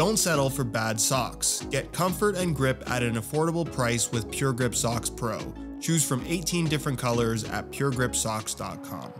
Don't settle for bad socks. Get comfort and grip at an affordable price with Pure Grip Socks Pro. Choose from 18 different colors at puregripsocks.com.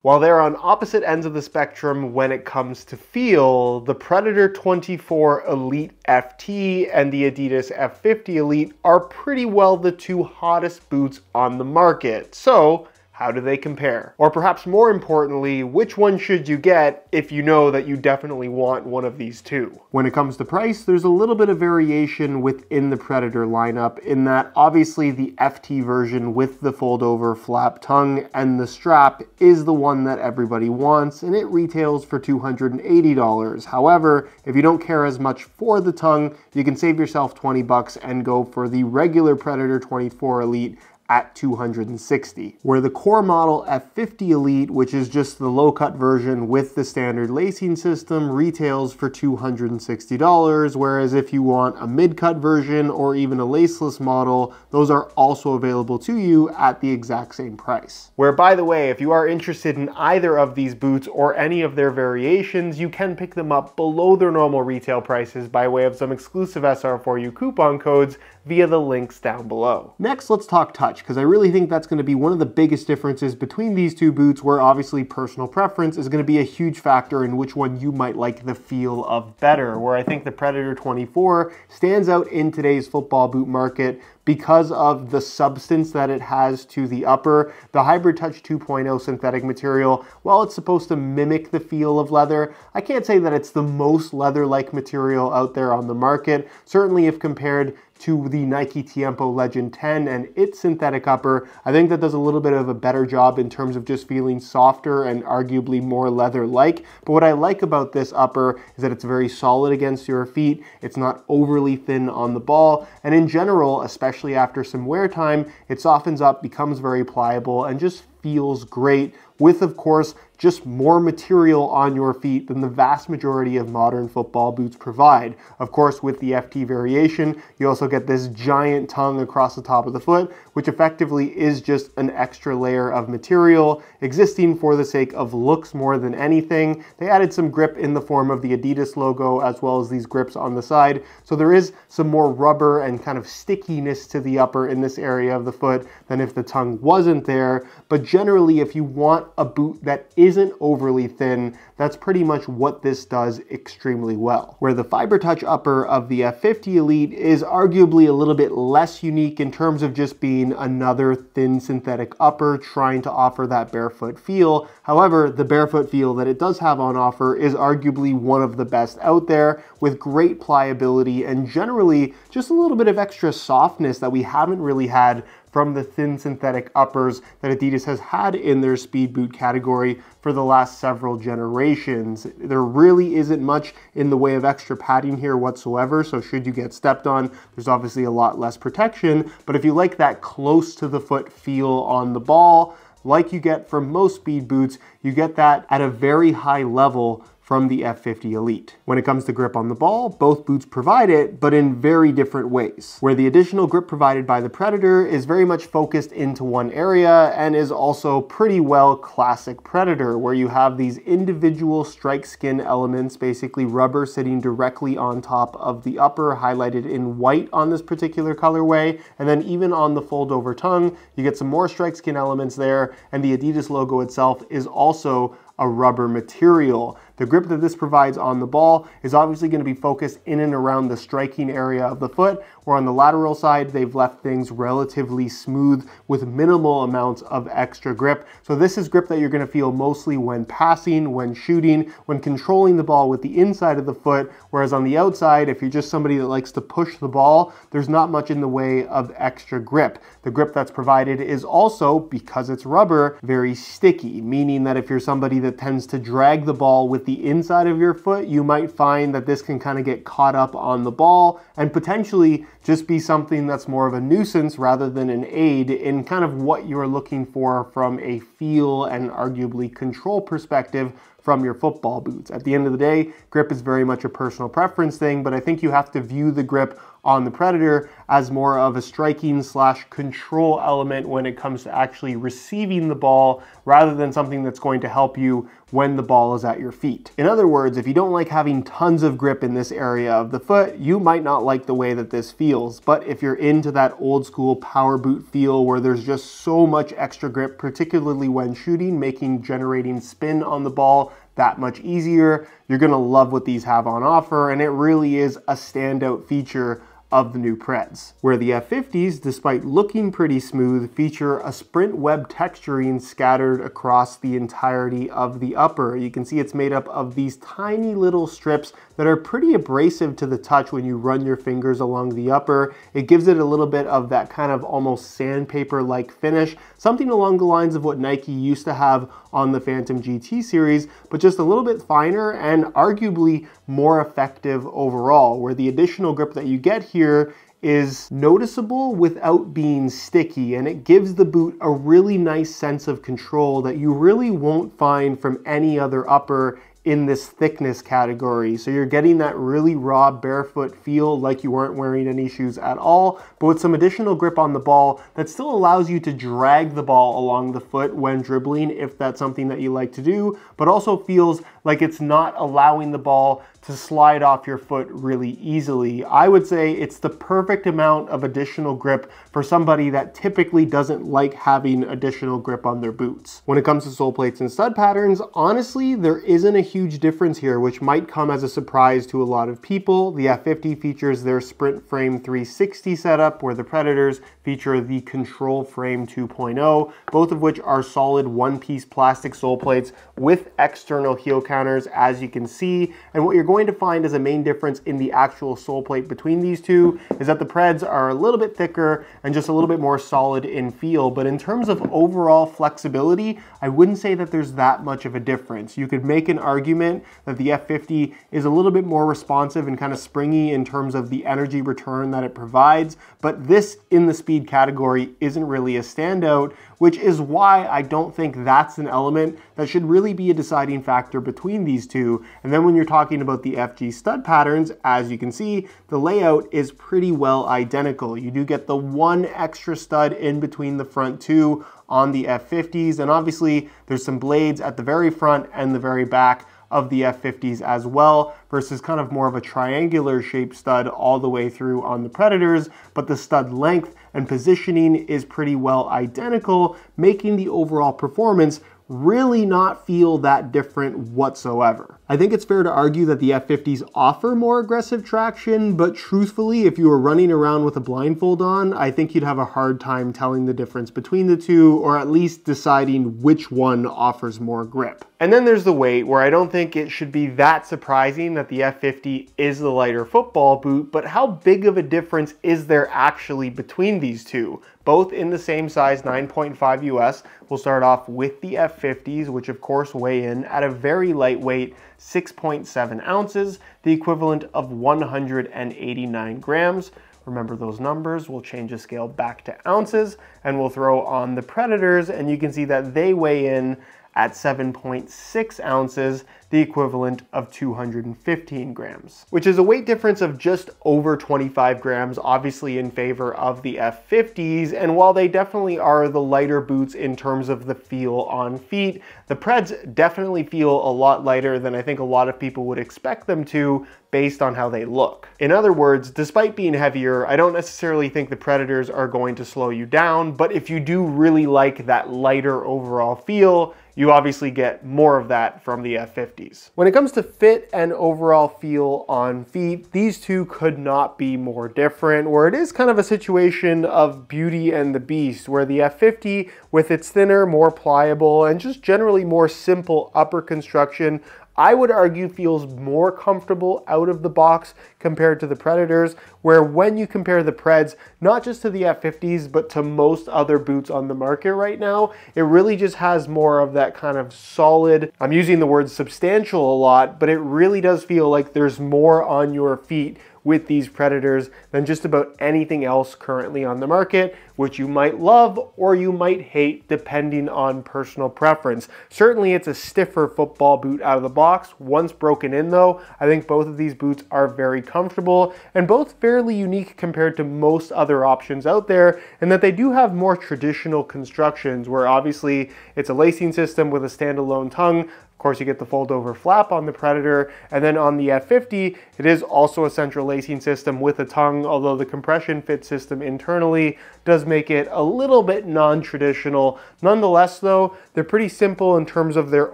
While they're on opposite ends of the spectrum when it comes to feel, the Predator 24 Elite FT and the Adidas F50 Elite are pretty well the two hottest boots on the market. So, how do they compare? Or perhaps more importantly, which one should you get if you know that you definitely want one of these two? When it comes to price, there's a little bit of variation within the Predator lineup in that obviously the FT version with the fold over flap tongue and the strap is the one that everybody wants, and it retails for $280. However, if you don't care as much for the tongue, you can save yourself 20 bucks and go for the regular Predator 24 Elite at $260, where the core model F50 Elite, which is just the low-cut version with the standard lacing system, retails for $260, whereas if you want a mid-cut version or even a laceless model, those are also available to you at the exact same price. Where, by the way, if you are interested in either of these boots or any of their variations, you can pick them up below their normal retail prices by way of some exclusive SR4U coupon codes via the links down below. Next, let's talk touch, because I really think that's going to be one of the biggest differences between these two boots, where obviously personal preference is going to be a huge factor in which one you might like the feel of better, where I think the Predator 24 stands out in today's football boot market because of the substance that it has to the upper. The Hybrid Touch 2.0 synthetic material, while it's supposed to mimic the feel of leather, I can't say that it's the most leather-like material out there on the market. Certainly if compared to the Nike Tiempo Legend 10 and its synthetic upper, I think that does a little bit of a better job in terms of just feeling softer and arguably more leather-like. But what I like about this upper is that it's very solid against your feet, it's not overly thin on the ball, and in general, especially after some wear time, it softens up, becomes very pliable, and just feels great with, of course, just more material on your feet than the vast majority of modern football boots provide. Of course, with the FT variation, you also get this giant tongue across the top of the foot, which effectively is just an extra layer of material existing for the sake of looks more than anything. They added some grip in the form of the Adidas logo as well as these grips on the side, so there is some more rubber and kind of stickiness to the upper in this area of the foot than if the tongue wasn't there. But generally, if you want a boot that isn't overly thin, that's pretty much what this does extremely well. Where the Fiber Touch upper of the F50 Elite is arguably a little bit less unique in terms of just being another thin synthetic upper trying to offer that barefoot feel. However, the barefoot feel that it does have on offer is arguably one of the best out there, with great pliability and generally just a little bit of extra softness that we haven't really had from the thin synthetic uppers that Adidas has had in their speed boot category for the last several generations. There really isn't much in the way of extra padding here whatsoever, so should you get stepped on, there's obviously a lot less protection. But if you like that close to the foot feel on the ball, like you get from most speed boots, you get that at a very high level from the F50 Elite. When it comes to grip on the ball, both boots provide it, but in very different ways. Where the additional grip provided by the Predator is very much focused into one area and is also pretty well classic Predator, where you have these individual strike skin elements, basically rubber sitting directly on top of the upper, highlighted in white on this particular colorway, and then even on the fold over tongue, you get some more strike skin elements there, and the Adidas logo itself is also a rubber material. The grip that this provides on the ball is obviously going to be focused in and around the striking area of the foot, where on the lateral side, they've left things relatively smooth with minimal amounts of extra grip. So this is grip that you're going to feel mostly when passing, when shooting, when controlling the ball with the inside of the foot, whereas on the outside, if you're just somebody that likes to push the ball, there's not much in the way of extra grip. The grip that's provided is also, because it's rubber, very sticky, meaning that if you're somebody that tends to drag the ball with the inside of your foot, you might find that this can kind of get caught up on the ball and potentially just be something that's more of a nuisance rather than an aid in kind of what you're looking for from a feel and arguably control perspective from your football boots. At the end of the day, grip is very much a personal preference thing, but I think you have to view the grip on the Predator as more of a striking / control element when it comes to actually receiving the ball, rather than something that's going to help you when the ball is at your feet. In other words, if you don't like having tons of grip in this area of the foot, you might not like the way that this feels. But if you're into that old school power boot feel where there's just so much extra grip, particularly when shooting, making generating spin on the ball that much easier, you're gonna love what these have on offer, and it really is a standout feature of the new Preds. Where the F50s, despite looking pretty smooth, feature a sprint web texturing scattered across the entirety of the upper. You can see it's made up of these tiny little strips that are pretty abrasive to the touch when you run your fingers along the upper. It gives it a little bit of that kind of almost sandpaper-like finish, something along the lines of what Nike used to have on the Phantom GT series, but just a little bit finer and arguably more effective overall, where the additional grip that you get here is noticeable without being sticky, and it gives the boot a really nice sense of control that you really won't find from any other upper in this thickness category. So you're getting that really raw barefoot feel like you weren't wearing any shoes at all, but with some additional grip on the ball that still allows you to drag the ball along the foot when dribbling if that's something that you like to do, but also feels like it's not allowing the ball to slide off your foot really easily. I would say it's the perfect amount of additional grip for somebody that typically doesn't like having additional grip on their boots. When it comes to sole plates and stud patterns, honestly, there isn't a huge difference here, which might come as a surprise to a lot of people. The F50 features their Sprint Frame 360 setup, where the Predators feature the Control Frame 2.0, both of which are solid one-piece plastic sole plates with external heel counters, as you can see. And what you're going to find as a main difference in the actual sole plate between these two is that the Preds are a little bit thicker and just a little bit more solid in feel. But in terms of overall flexibility, I wouldn't say that there's that much of a difference. You could make an argument that the F50 is a little bit more responsive and kind of springy in terms of the energy return that it provides, but this in the speed category isn't really a standout, which is why I don't think that's an element that should really be a deciding factor between these two. And then when you're talking about the FG stud patterns, as you can see, the layout is pretty well identical. You do get the one extra stud in between the front two on the F50s, and obviously there's some blades at the very front and the very back of the F50s as well, versus kind of more of a triangular shaped stud all the way through on the Predators, but the stud length and positioning is pretty well identical, making the overall performance really not feel that different whatsoever. I think it's fair to argue that the F50s offer more aggressive traction, but truthfully, if you were running around with a blindfold on, I think you'd have a hard time telling the difference between the two, or at least deciding which one offers more grip. And then there's the weight, where I don't think it should be that surprising that the F50 is the lighter football boot, but how big of a difference is there actually between these two? Both in the same size 9.5 US. We'll start off with the F50s, which of course weigh in at a very lightweight 6.7 ounces, the equivalent of 189 grams. Remember those numbers. We'll change the scale back to ounces, and we'll throw on the Predators, and you can see that they weigh in at 7.6 ounces, the equivalent of 215 grams, which is a weight difference of just over 25 grams, obviously in favor of the F50s. And while they definitely are the lighter boots in terms of the feel on feet, the Preds definitely feel a lot lighter than I think a lot of people would expect them to based on how they look. In other words, despite being heavier, I don't necessarily think the Predators are going to slow you down, but if you do really like that lighter overall feel, you obviously get more of that from the F50s. When it comes to fit and overall feel on feet, these two could not be more different, where it is kind of a situation of Beauty and the Beast, where the F50, with its thinner, more pliable, and just generally more simple upper construction, I would argue feels more comfortable out of the box compared to the Predators, where when you compare the Preds, not just to the F50s, but to most other boots on the market right now, it really just has more of that kind of solid, I'm using the word substantial a lot, but it really does feel like there's more on your feet with these Predators than just about anything else currently on the market, which you might love or you might hate depending on personal preference. Certainly it's a stiffer football boot out of the box. Once broken in though, I think both of these boots are very comfortable and both fairly unique compared to most other options out there, and that they do have more traditional constructions where obviously it's a lacing system with a standalone tongue. Of course, you get the fold over flap on the Predator, and then on the F50, it is also a central lacing system with a tongue, although the compression fit system internally does make it a little bit non-traditional. Nonetheless though, they're pretty simple in terms of their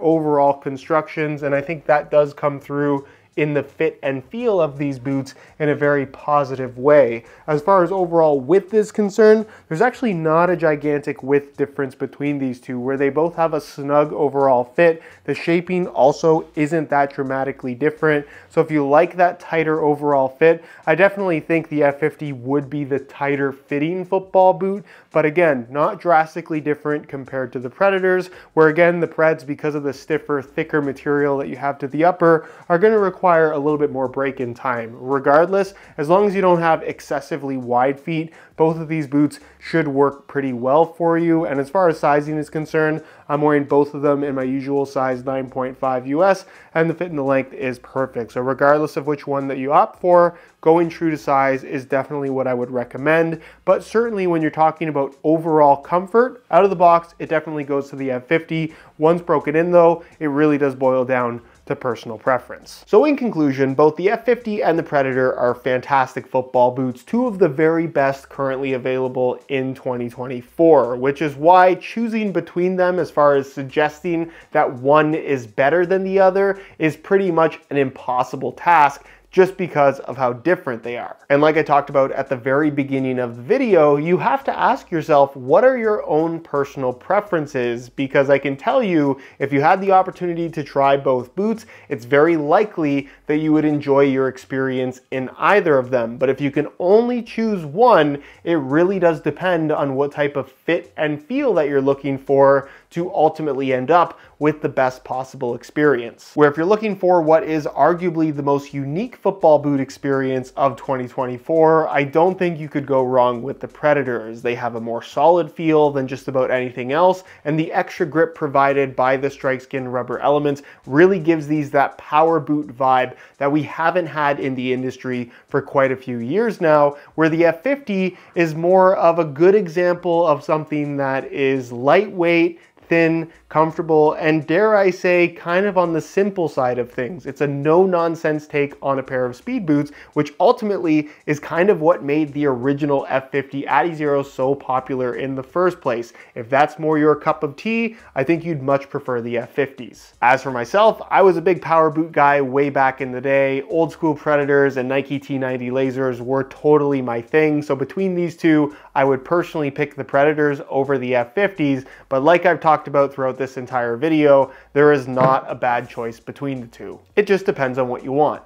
overall constructions, and I think that does come through in the fit and feel of these boots in a very positive way. As far as overall width is concerned, there's actually not a gigantic width difference between these two, where they both have a snug overall fit. The shaping also isn't that dramatically different. So if you like that tighter overall fit, I definitely think the F50 would be the tighter fitting football boot, but again, not drastically different compared to the Predators, where again, the Preds, because of the stiffer, thicker material that you have to the upper, are going to require a little bit more break in time. Regardless, as long as you don't have excessively wide feet, both of these boots should work pretty well for you. And as far as sizing is concerned, I'm wearing both of them in my usual size 9.5 US, and the fit and the length is perfect. So regardless of which one that you opt for, going true to size is definitely what I would recommend. But certainly when you're talking about overall comfort, out of the box, it definitely goes to the F50. Once broken in though, it really does boil down to personal preference. So in conclusion, both the F50 and the Predator are fantastic football boots, two of the very best currently available in 2024, which is why choosing between them as far as suggesting that one is better than the other is pretty much an impossible task, just because of how different they are. And like I talked about at the very beginning of the video, you have to ask yourself, what are your own personal preferences? Because I can tell you, if you had the opportunity to try both boots, it's very likely that you would enjoy your experience in either of them. But if you can only choose one, it really does depend on what type of fit and feel that you're looking for to ultimately end up with the best possible experience. Where if you're looking for what is arguably the most unique football boot experience of 2024, I don't think you could go wrong with the Predators. They have a more solid feel than just about anything else, and the extra grip provided by the strike skin rubber elements really gives these that power boot vibe that we haven't had in the industry for quite a few years now, where the F50 is more of a good example of something that is lightweight, thin, comfortable, and dare I say, kind of on the simple side of things. It's a no-nonsense take on a pair of speed boots, which ultimately is kind of what made the original F50 Adizero so popular in the first place. If that's more your cup of tea, I think you'd much prefer the F50s. As for myself, I was a big power boot guy way back in the day. Old school Predators and Nike T90 lasers were totally my thing, so between these two, I would personally pick the Predators over the F50s, but like I've talked about throughout this entire video, there is not a bad choice between the two. It just depends on what you want.